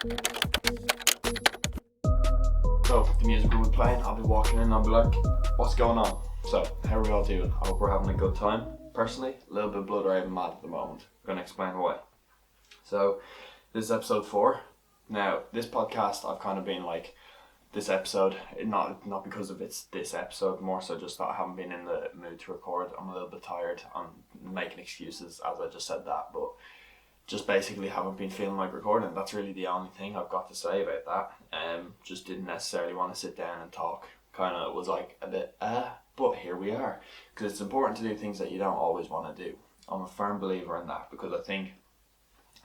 So the music will be playing, I'll be walking in, I'll be like, what's going on? So, how are we all doing? I hope we're having a good time. Personally, a little bit blood raving mad at the moment. I'm going to explain why. So, this is episode 4. Now, this podcast, I've kind of been like, this episode, not because of it's this episode, more so just that I haven't been in the mood to record. I'm a little bit tired. I'm making excuses as I just said that, but just basically haven't been feeling like recording. That's really the only thing I've got to say about that. Just didn't necessarily want to sit down and talk. Kind of was like a bit, but here we are. Because it's important to do things that you don't always want to do. I'm a firm believer in that, because I think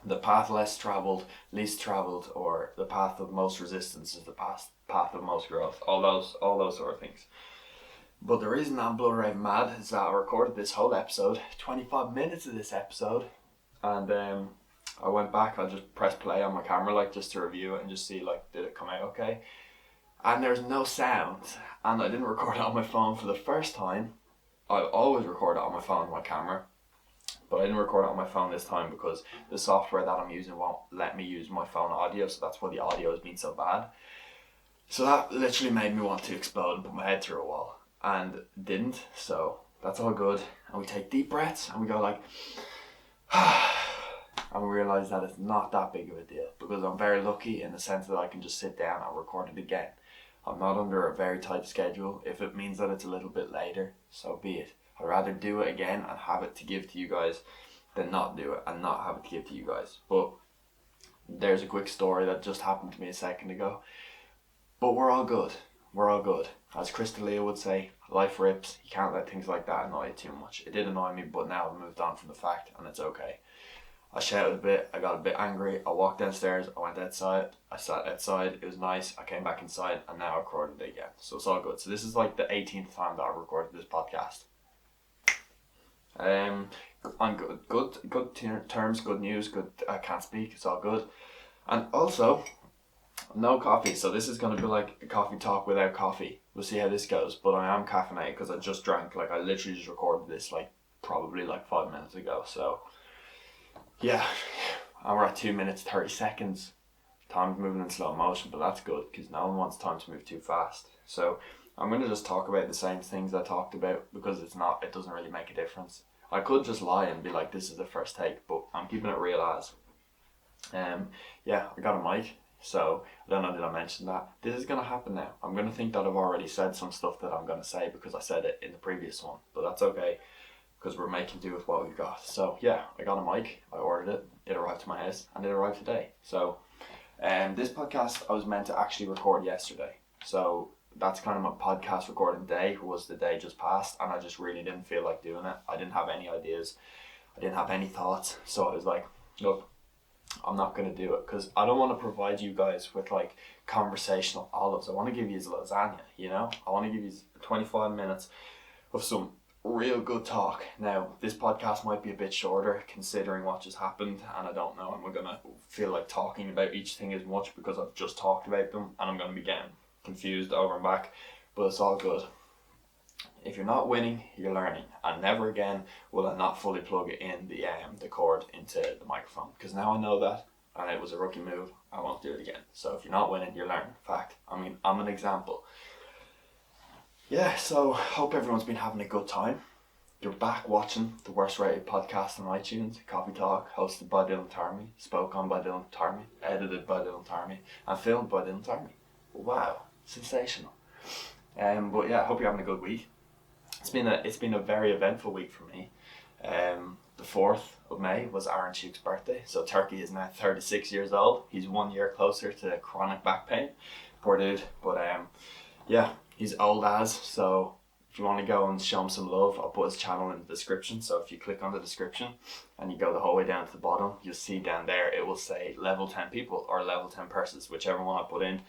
the path least travelled, or the path of most resistance is the path of most growth. All those sort of things. But the reason I'm blood raving mad is that I recorded this whole episode, 25 minutes of this episode, and I went back. I just pressed play on my camera, like, just to review it and just see, like, did it come out okay? And there's no sound, and I didn't record it on my phone for the first time. I always record it on my phone and my camera, but I didn't record it on my phone this time because the software that I'm using won't let me use my phone audio, so that's why the audio has been so bad. So that literally made me want to explode and put my head through a wall, and didn't, so that's all good. And we take deep breaths and we go like, and we realise that it's not that big of a deal, because I'm very lucky in the sense that I can just sit down and record it again. I'm not under a very tight schedule. If it means that it's a little bit later, so be it. I'd rather do it again and have it to give to you guys than not do it and not have it to give to you guys. But there's a quick story that just happened to me a second ago. But we're all good. We're all good. As Crystalia would say, life rips. You can't let things like that annoy you too much. It did annoy me, but now I've moved on from the fact and it's okay. I shouted a bit, I got a bit angry, I walked downstairs, I went outside, I sat outside, it was nice, I came back inside, and now I recorded it again. So it's all good. So this is like the 18th time that I've recorded this podcast. On good terms, good news, good, I can't speak, it's all good. And also, no coffee, so this is going to be like a coffee talk without coffee. We'll see how this goes, but I am caffeinated because I just drank, like, I literally just recorded this like probably like 5 minutes ago, so yeah, and we're at 2 minutes 30 seconds. Time's moving in slow motion, but that's good because no one wants time to move too fast. So I'm going to just talk about the same things I talked about, because it doesn't really make a difference. I could just lie and be like, this is the first take, but I'm keeping it real as. Yeah, I got a mic, so I don't know, did I mention that? This is going to happen now. I'm going to think that I've already said some stuff that I'm going to say because I said it in the previous one, but that's okay, because we're making do with what we've got. So yeah, I got a mic, I ordered it arrived to my house, and it arrived today. So this podcast I was meant to actually record yesterday. So that's kind of my podcast recording day, was the day just passed, and I just really didn't feel like doing it. I didn't have any ideas, I didn't have any thoughts, so I was like, look, I'm not going to do it, because I don't want to provide you guys with like conversational olives. I want to give you lasagna, you know? I want to give you 25 minutes of some real good talk. Now, this podcast might be a bit shorter considering what just happened, and I don't know, and we're gonna feel like talking about each thing as much because I've just talked about them, and I'm gonna be getting confused over and back, but it's all good. If you're not winning, you're learning, and never again will I not fully plug in the cord into the microphone, because now I know that, and it was a rookie move. I won't do it again. So if you're not winning, you're learning. Fact. I mean, I'm an example. Yeah, so hope everyone's been having a good time. You're back watching the worst rated podcast on iTunes, Coffee Talk, hosted by Dylan Tarmy, spoke on by Dylan Tarmy, edited by Dylan Tarmy, and filmed by Dylan Tarmy. Wow, sensational. But yeah, I hope you're having a good week. It's been a very eventful week for me. The 4th of May was Aaron Chuke's birthday, so Turkey is now 36 years old. He's 1 year closer to chronic back pain. Poor dude, but yeah. He's old as, so if you want to go and show him some love, I'll put his channel in the description. So if you click on the description and you go the whole way down to the bottom, you'll see down there it will say level 10 people or level 10 persons, whichever one I put in.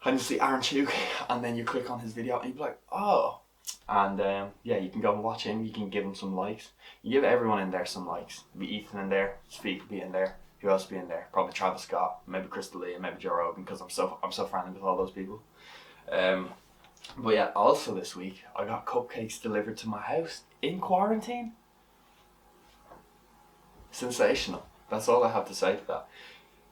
And you'll see Aaron Chuke, and then you click on his video and you'll be like, oh. And yeah, you can go and watch him, you can give him some likes. You give everyone in there some likes. Be Ethan in there, Speak will be in there. Who else will be in there? Probably Travis Scott, maybe Crystalia, maybe Joe Rogan, because I'm so friendly with all those people. But yeah, also this week, I got cupcakes delivered to my house in quarantine. Sensational. That's all I have to say to that.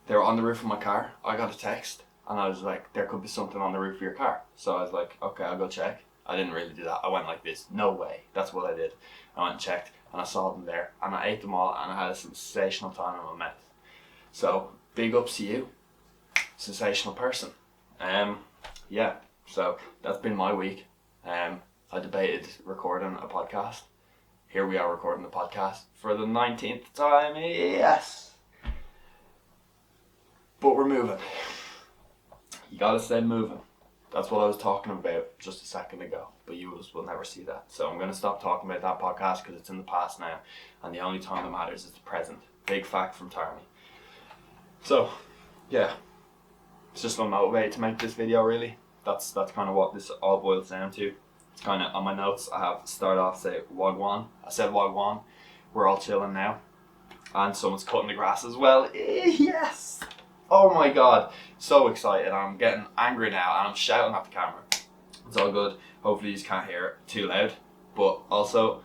They were on the roof of my car. I got a text and I was like, there could be something on the roof of your car. So I was like, okay, I'll go check. I didn't really do that. I went like this, no way. That's what I did. I went and checked and I saw them there and I ate them all and I had a sensational time in my mouth. So big ups to you, sensational person. Yeah, so that's been my week. I debated recording a podcast. Here we are recording the podcast for the 19th time, yes! But we're moving. You gotta stay moving. That's what I was talking about just a second ago, but you will never see that. So I'm gonna stop talking about that podcast because it's in the past now, and the only time that matters is the present. Big fact from Tarmy. So, yeah. It's just unmotivated to make this video, really. That's kind of what this all boils down to. It's kind of on my notes. I have start off say wagwan. I said wagwan. We're all chilling now, and someone's cutting the grass as well. Yes. Oh my god, so excited. I'm getting angry now and I'm shouting at the camera. It's all good. Hopefully you can't hear it too loud. But also,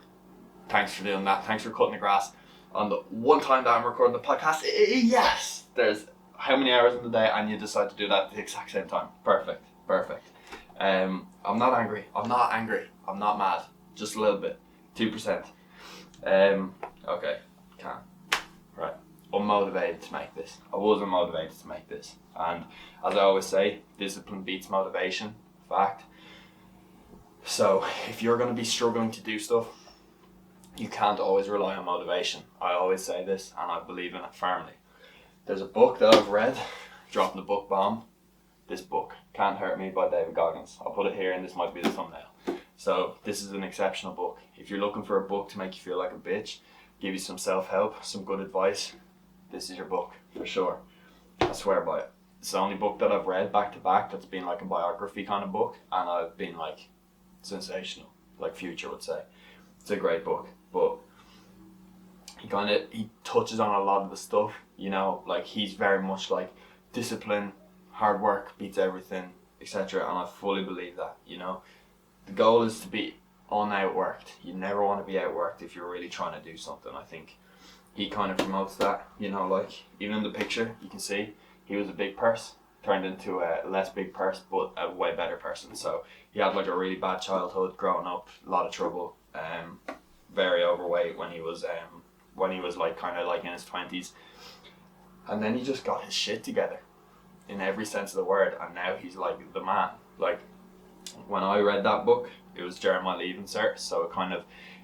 thanks for doing that. Thanks for cutting the grass on the one time that I'm recording the podcast. Yes. There's how many hours in the day and you decide to do that at the exact same time. Perfect. I'm not angry. I'm not mad. Just a little bit. 2%. Okay. Can't. Right. Unmotivated to make this. I wasn't motivated to make this. And as I always say, discipline beats motivation. Fact. So if you're going to be struggling to do stuff, you can't always rely on motivation. I always say this and I believe in it firmly. There's a book that I've read, dropping the book bomb. This book, Can't Hurt Me by David Goggins. I'll put it here and this might be the thumbnail. So this is an exceptional book. If you're looking for a book to make you feel like a bitch, give you some self-help, some good advice, this is your book for sure. I swear by it. It's the only book that I've read back to back that's been like a biography kind of book, and I've been like sensational, like Future would say. It's a great book, but he touches on a lot of the stuff, you know, like he's very much like discipline, hard work beats everything, etc. And I fully believe that, you know. The goal is to be unoutworked. You never want to be outworked if you're really trying to do something. I think he kind of promotes that, you know, like even in the picture you can see he was a big purse, turned into a less big purse but a way better person. So he had like a really bad childhood growing up, a lot of trouble, very overweight when he was like kind of like in his 20s, and then he just got his shit together in every sense of the word, and now he's like the man. Like when I read that book, it was during my leaving cert, so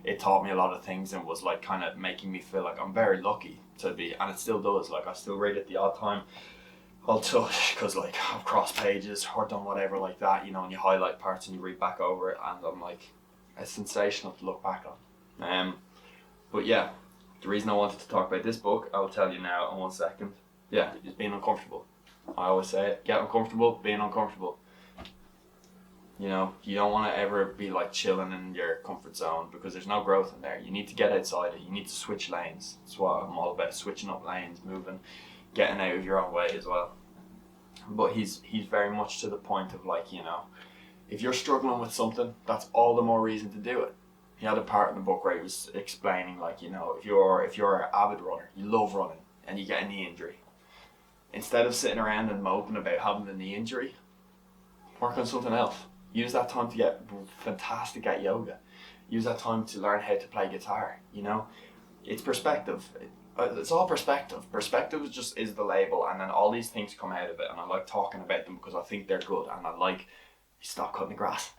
it taught me a lot of things and was like kind of making me feel like I'm very lucky to be, and it still does. Like I still read it the odd time. I'll touch because like I've crossed pages or done whatever like that, you know, and you highlight parts and you read back over it, and I'm like, it's sensational to look back on. But yeah, the reason I wanted to talk about this book, I'll tell you now in 1 second. Yeah, it's being uncomfortable. I always say it, get uncomfortable, being uncomfortable. You know, you don't want to ever be like chilling in your comfort zone because there's no growth in there. You need to get outside it. You need to switch lanes. That's what I'm all about, switching up lanes, moving, getting out of your own way as well. But he's very much to the point of like, you know, if you're struggling with something, that's all the more reason to do it. He had a part in the book where he was explaining like, you know, if you're an avid runner, you love running and you get a knee injury, instead of sitting around and moping about having the knee injury, work on something else. Use that time to get fantastic at yoga. Use that time to learn how to play guitar, you know. It's perspective. It's all perspective. Perspective is the label, and then all these things come out of it, and I like talking about them because I think they're good, and I like, stop cutting the grass.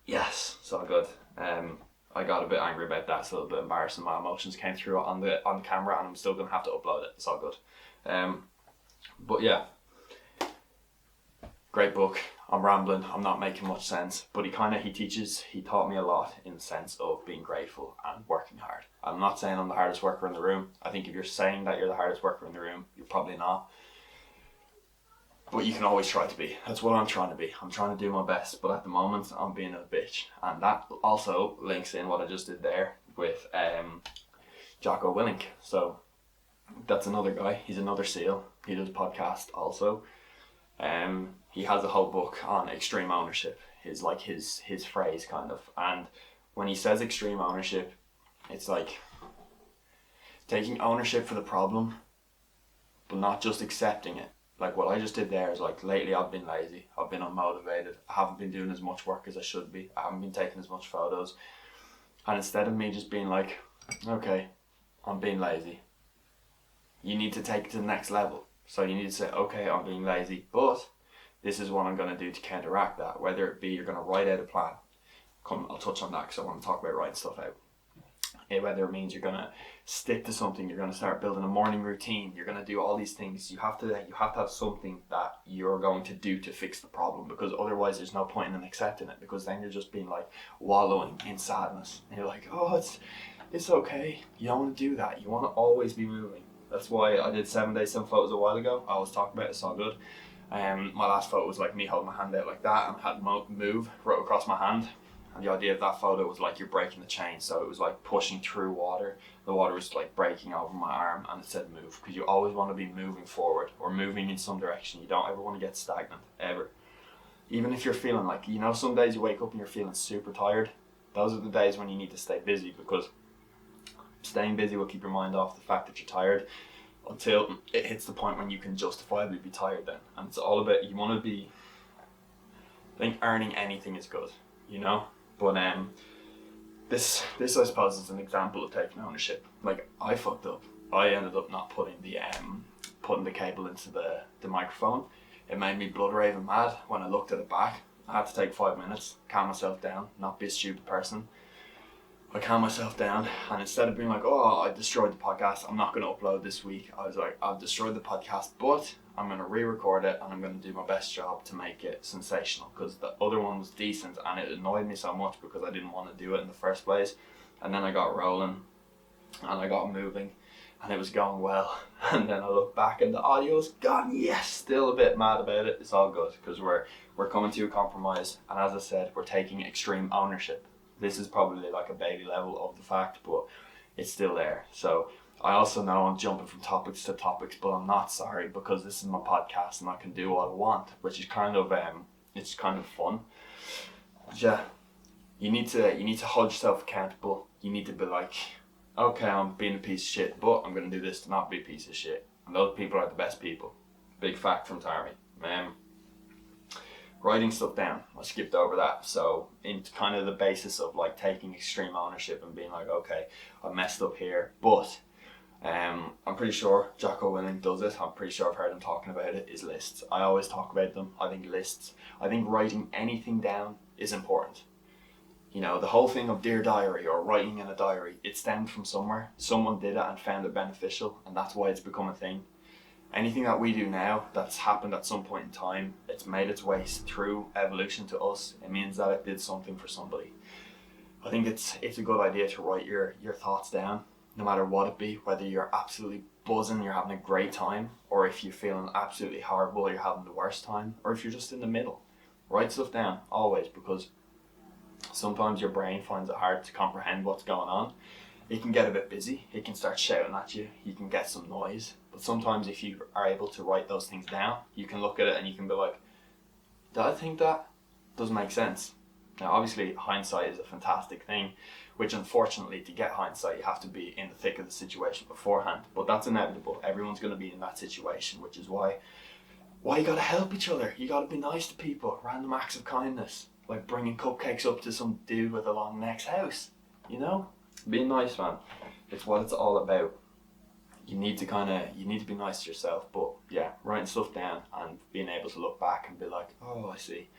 Yes, so good. I got a bit angry about that. It's a little bit embarrassing. My emotions came through on the camera, and I'm still gonna have to upload it. It's all good. But yeah, great book. I'm rambling. I'm not making much sense, but he taught me a lot in the sense of being grateful and working hard. I'm not saying I'm the hardest worker in the room. I think if you're saying that you're the hardest worker in the room, you're probably not. But you can always try to be. That's what I'm trying to be. I'm trying to do my best, but at the moment I'm being a bitch. And that also links in what I just did there with Jocko Willink. So that's another guy. He's another SEAL. He does podcast also. He has a whole book on extreme ownership. His phrase kind of. And when he says extreme ownership, it's like taking ownership for the problem, but not just accepting it. Like what I just did there is like, lately I've been lazy, I've been unmotivated, I haven't been doing as much work as I should be, I haven't been taking as much photos. And instead of me just being like, okay, I'm being lazy, you need to take it to the next level. So you need to say, okay, I'm being lazy, but this is what I'm going to do to counteract that. Whether it be you're going to write out a plan. I'll touch on that because I want to talk about writing stuff out. Whether it means you're going to stick to something, you're going to start building a morning routine, you're going to do all these things. You have to have something that you're going to do to fix the problem, because otherwise there's no point in accepting it, because then you're just being like wallowing in sadness. And you're like, oh, it's okay. You don't want to do that. You want to always be moving. That's why I did 7 days, 7 photos a while ago. I was talking about it, it's all good. My last photo was like me holding my hand out like that and had to move right across my hand. And the idea of that photo was like you're breaking the chain, so it was like pushing through water. The water was like breaking over my arm, and it said move, because you always want to be moving forward or moving in some direction. You don't ever want to get stagnant, ever. Even if you're feeling like, some days you wake up and you're feeling super tired. Those are the days when you need to stay busy, because staying busy will keep your mind off the fact that you're tired until it hits the point when you can justifiably be tired then. And it's all about, you want to be, I think earning anything is good, But this I suppose is an example of taking ownership. Like, I fucked up. I ended up not putting the cable into the microphone. It made me blood raving mad when I looked at it back. I had to take 5 minutes, calm myself down, not be a stupid person. I calmed myself down, and instead of being like, oh, I destroyed the podcast, I'm not going to upload this week, I was like, I've destroyed the podcast, but I'm going to re-record it and I'm going to do my best job to make it sensational, because the other one was decent and it annoyed me so much because I didn't want to do it in the first place. And then I got rolling and I got moving and it was going well, and then I look back and the audio's gone. Yes, still a bit mad about it. It's all good because we're coming to a compromise, and as I said, we're taking extreme ownership. This is probably like a baby level of the fact, but it's still there. So I also know I'm jumping from topics to topics, but I'm not sorry, because this is my podcast and I can do what I want, which is kind of it's kind of fun. But yeah, you need to hold yourself accountable. You need to be like, okay, I'm being a piece of shit, but I'm gonna do this to not be a piece of shit. And those people are the best people. Big fact from Tarmy. Writing stuff down, I skipped over that. So in kind of the basis of like taking extreme ownership and being like, okay, I messed up here, but I'm pretty sure Jocko Willink does it. I'm pretty sure I've heard him talking about it, is lists. I always talk about them. I think writing anything down is important. The whole thing of Dear Diary or writing in a diary, it stemmed from somewhere. Someone did it and found it beneficial, and that's why it's become a thing. Anything that we do now that's happened at some point in time, it's made its way through evolution to us. It means that it did something for somebody. I think it's a good idea to write your thoughts down, no matter what it be, whether you're absolutely buzzing, you're having a great time, or if you're feeling absolutely horrible, you're having the worst time, or if you're just in the middle. Write stuff down, always, because sometimes your brain finds it hard to comprehend what's going on. It can get a bit busy, it can start shouting at you, you can get some noise, but sometimes if you are able to write those things down, you can look at it and you can be like, did I think that? Doesn't make sense. Now obviously hindsight is a fantastic thing, which unfortunately to get hindsight you have to be in the thick of the situation beforehand, but that's inevitable. Everyone's going to be in that situation, which is why you got to help each other. You got to be nice to people, random acts of kindness, like bringing cupcakes up to some dude with a long neck's house, Being nice, man. It's what it's all about. You need to be nice to yourself, but yeah, writing stuff down and being able to look back and be like, oh, I see.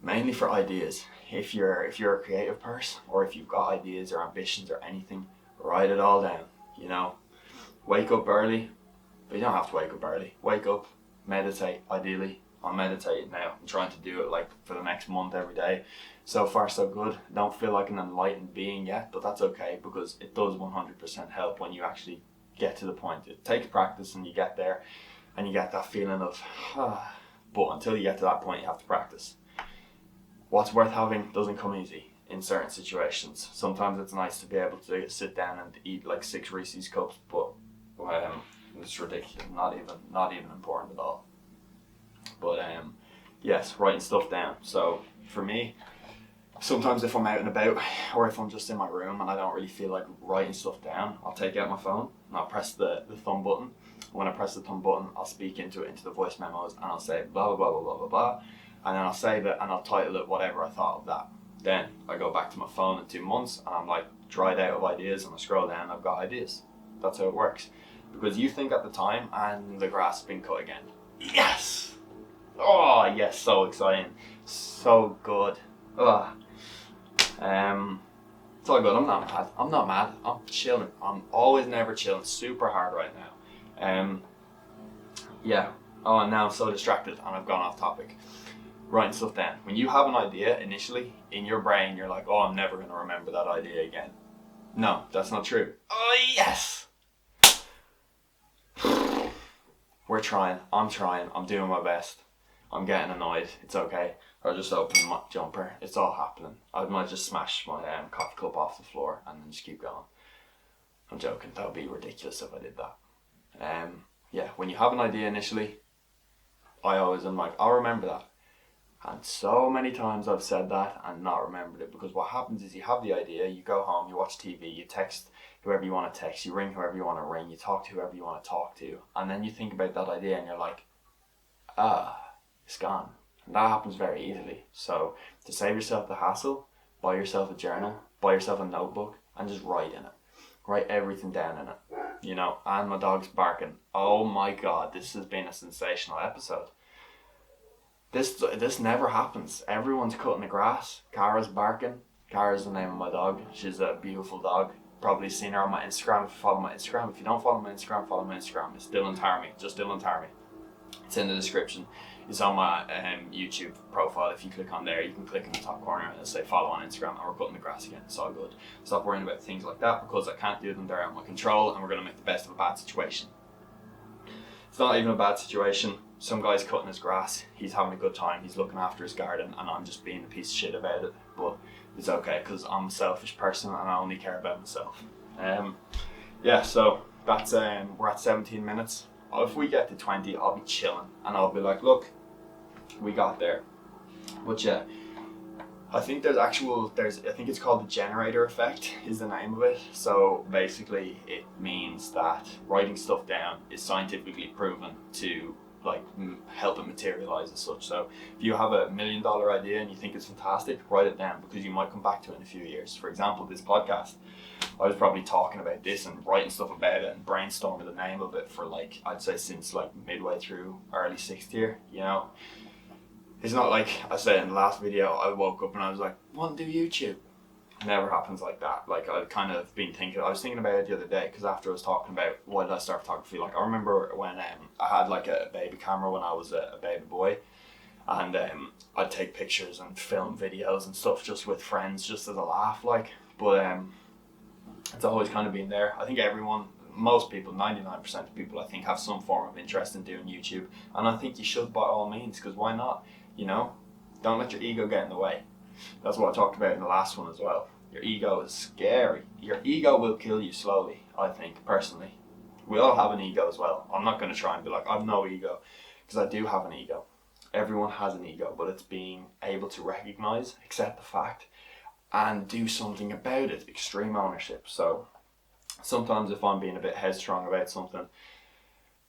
Mainly for ideas. If you're a creative person, or if you've got ideas or ambitions or anything, write it all down. Wake up early, but you don't have to wake up early. Wake up, meditate, ideally. I'm meditating now. I'm trying to do it like for the next month every day. So far so good. Don't feel like an enlightened being yet, but that's okay, because it does 100% help when you actually get to the point. It takes practice and you get there and you get that feeling of but until you get to that point you have to practice. What's worth having doesn't come easy in certain situations. Sometimes it's nice to be able to sit down and eat like 6 Reese's cups, but it's ridiculous. Not even important at all. But yes, writing stuff down. So for me, sometimes if I'm out and about or if I'm just in my room and I don't really feel like writing stuff down, I'll take out my phone and I'll press the thumb button when I press the thumb button, I'll speak into it, into the voice memos, and I'll say blah, blah, blah, blah, blah, blah, blah. And then I'll save it and I'll title it whatever I thought of that. Then I go back to my phone in 2 months and I'm like dried out of ideas, and I scroll down and I've got ideas. That's how it works. Because you think at the time and the grass has been cut again. Yes! Oh yes, so exciting. So good. Ugh. It's all good. I'm not mad. I'm chilling. I'm always never chilling. Super hard right now. Yeah. Oh, and now I'm so distracted and I've gone off topic. Writing stuff down. When you have an idea initially in your brain, you're like, oh, I'm never going to remember that idea again. No, that's not true. Oh yes. We're trying. I'm trying. I'm doing my best. I'm getting annoyed. It's okay. Or just open my jumper. It's all happening. I might just smash my coffee cup off the floor and then just keep going. I'm joking. That would be ridiculous if I did that. Yeah, when you have an idea initially, I always am like, I'll remember that. And so many times I've said that and not remembered it, because what happens is you have the idea, you go home, you watch TV, you text whoever you want to text, you ring whoever you want to ring, you talk to whoever you want to talk to, and then you think about that idea and you're like, it's gone. And that happens very easily. So to save yourself the hassle, buy yourself a journal, buy yourself a notebook, and just write in it. Write everything down in it. You know, and my dog's barking. Oh my god, this has been a sensational episode. This never happens. Everyone's cutting the grass. Cara's barking. Cara's the name of my dog. She's a beautiful dog. Probably seen her on my Instagram if you follow my Instagram. If you don't follow my Instagram, follow my Instagram. It's Dylan Tarmy. Just Dylan Tarmy. It's in the description. It's on my YouTube profile. If you click on there, you can click in the top corner and it'll say follow on Instagram, and we're cutting the grass again. It's all good. Stop worrying about things like that, because I can't do them. They're out of my control, and we're going to make the best of a bad situation. It's not even a bad situation. Some guy's cutting his grass. He's having a good time. He's looking after his garden, and I'm just being a piece of shit about it. But it's okay, because I'm a selfish person and I only care about myself. Yeah, so that's we're at 17 minutes. If we get to 20, I'll be chilling and I'll be like, look, we got there. But yeah, I think I think it's called the generator effect is the name of it. So basically it means that writing stuff down is scientifically proven to like help it materialize as such. So if you have $1 million idea and you think it's fantastic, write it down, because you might come back to it in a few years. For example, this podcast, I was probably talking about this and writing stuff about it and brainstorming the name of it for like, I'd say since like midway through early 6th year, you know. It's not like I said in the last video, I woke up and I was like, want to do YouTube. It never happens like that. Like I've kind of been thinking, I was thinking about it the other day, because after I was talking about why did I start photography, like I remember when I had like a baby camera when I was a baby boy, and I'd take pictures and film videos and stuff just with friends, just as a laugh, like, but it's always kind of been there. I think most people, 99% of people, I think, have some form of interest in doing YouTube, and I think you should by all means, because why not? You know, don't let your ego get in the way. That's what I talked about in the last one as well. Your ego is scary. Your ego will kill you slowly, I think, personally. We all have an ego as well. I'm not going to try and be like, I've no ego, because I do have an ego. Everyone has an ego, but it's being able to recognize, accept the fact, and do something about it. Extreme ownership. So sometimes if I'm being a bit headstrong about something,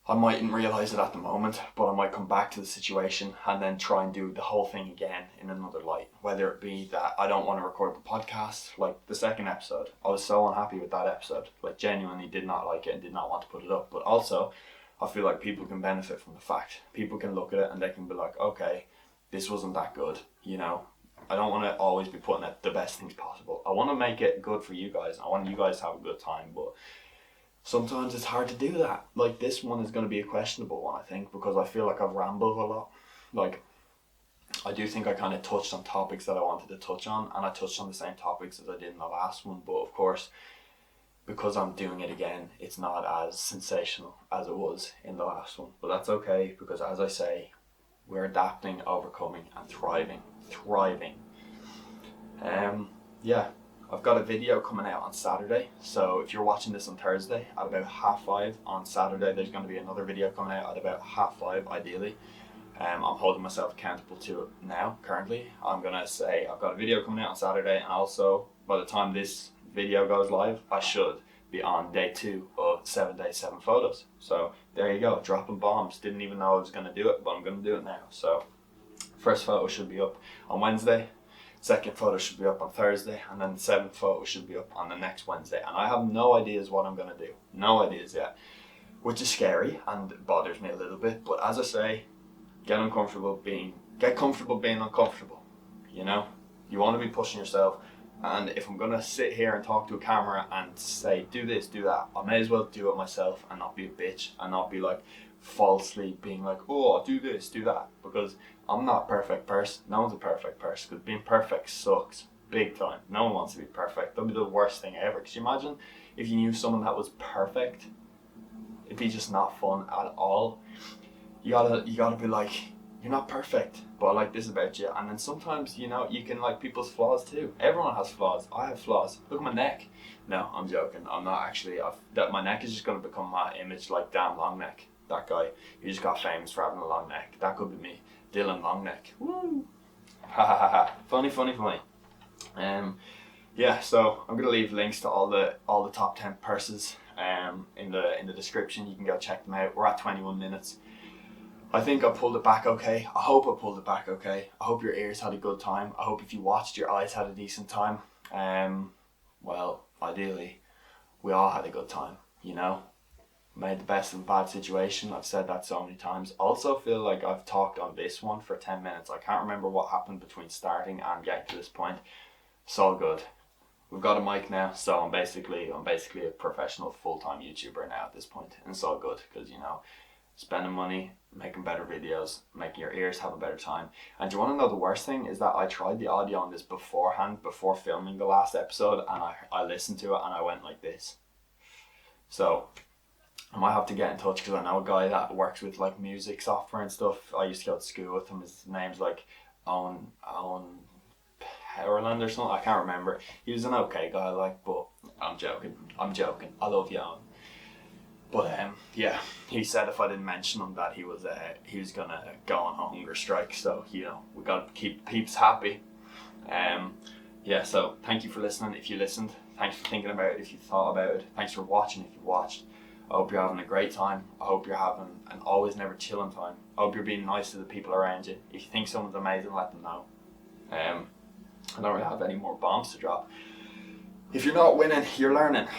I mightn't realise it at the moment, but I might come back to the situation and then try and do the whole thing again in another light. Whether it be that I don't want to record the podcast, like the second episode, I was so unhappy with that episode, like genuinely did not like it and did not want to put it up. But also, I feel like people can benefit from the fact. People can look at it and they can be like, okay, this wasn't that good, you know. I don't want to always be putting out the best things possible. I want to make it good for you guys. I want you guys to have a good time, but sometimes it's hard to do that. Like this one is going to be a questionable one, I think, because I feel like I've rambled a lot. Like, I do think I kind of touched on topics that I wanted to touch on, and I touched on the same topics as I did in the last one, but of course, because I'm doing it again, it's not as sensational as it was in the last one. But that's okay, because as I say, we're adapting, overcoming, and thriving. Yeah, I've got a video coming out on Saturday, so if you're watching this on Thursday at about 5:30, on Saturday there's going to be another video coming out at about 5:30 ideally. I'm holding myself accountable to it now, currently. I'm going to say I've got a video coming out on Saturday, and also by the time this video goes live, I should be on day 2 of 7 days, 7 photos. So there you go, dropping bombs. Didn't even know I was gonna do it, but I'm gonna do it now. So first photo should be up on Wednesday, second photo should be up on Thursday, and then the 7th photo should be up on the next Wednesday. And I have no ideas what I'm gonna do, no ideas yet, which is scary and it bothers me a little bit. But as I say, get comfortable being uncomfortable. You know, you want to be pushing yourself. And if I'm gonna sit here and talk to a camera and say do this, do that, I may as well do it myself and not be a bitch and not be like falsely being like, oh, I'll do this, do that, because I'm not a perfect person. No one's a perfect person, because being perfect sucks big time. No one wants to be perfect. That'd be the worst thing ever. Could you imagine if you knew someone that was perfect? It'd be just not fun at all. You gotta be like, you're not perfect, but I like this about you. And then sometimes, you know, you can like people's flaws too. Everyone has flaws. I have flaws. Look at my neck. No, I'm joking. I'm not actually. My neck is just going to become my image, like damn long neck. That guy who just got famous for having a long neck. That could be me. Dylan long neck. Woo! Ha ha ha ha. Funny. Yeah, so I'm gonna leave links to all the top 10 purses in the description. You can go check them out. We're at 21 minutes. I think I pulled it back okay. I hope I pulled it back okay. I hope your ears had a good time. I hope if you watched, your eyes had a decent time. Well, ideally, we all had a good time, you know? Made the best of a bad situation. I've said that so many times. Also feel like I've talked on this one for 10 minutes. I can't remember what happened between starting and getting to this point. It's all good. We've got a mic now, so I'm basically a professional full-time YouTuber now at this point. And it's all good, because, you know, spending money, making better videos, making your ears have a better time. And do you want to know the worst thing is that I tried the audio on this beforehand, before filming the last episode, and I listened to it and I went like this. So I might have to get in touch, because I know a guy that works with like music software and stuff. I used to go to school with him. His name's like Owen Powerland or something. I can't remember. He was an okay guy, like, but I'm joking. I love you, Owen. But yeah, he said if I didn't mention him that he was gonna go on a hunger strike. So, you know, we gotta keep peeps happy. Yeah, so thank you for listening if you listened. Thanks for thinking about it if you thought about it. Thanks for watching if you watched. I hope you're having a great time. I hope you're having an always never chilling time. I hope you're being nice to the people around you. If you think someone's amazing, let them know. I don't really have any more bombs to drop. If you're not winning, you're learning.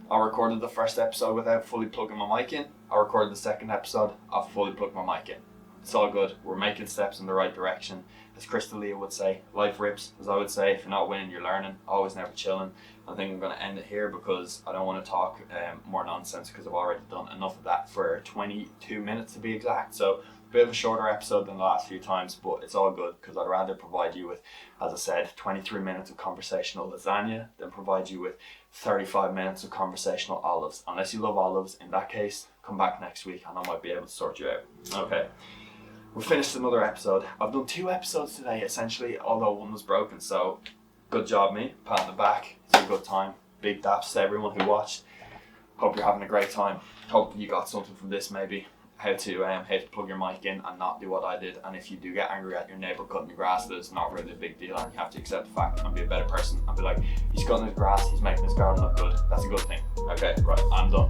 I recorded the first episode without fully plugging my mic in. I recorded the second episode, I've fully plugged my mic in. It's all good. We're making steps in the right direction. As Crystal Leah would say, life rips. As I would say, if you're not winning, you're learning. Always never chilling. I think I'm going to end it here, because I don't want to talk more nonsense, because I've already done enough of that for 22 minutes to be exact. So a bit of a shorter episode than the last few times, but it's all good, because I'd rather provide you with, as I said, 23 minutes of conversational lasagna than provide you with 35 minutes of conversational olives. Unless you love olives, in that case, come back next week and I might be able to sort you out. Okay, we finished another episode. I've done 2 episodes today, essentially, although one was broken, so good job me, pat on the back. It's a good time. Big daps to everyone who watched. Hope you're having a great time. Hope you got something from this, maybe. How to plug your mic in and not do what I did. And if you do get angry at your neighbour cutting the grass, that's not really a big deal, and you have to accept the fact and be a better person and be like, he's cutting his grass, he's making his garden look good. That's a good thing. Okay, right, I'm done.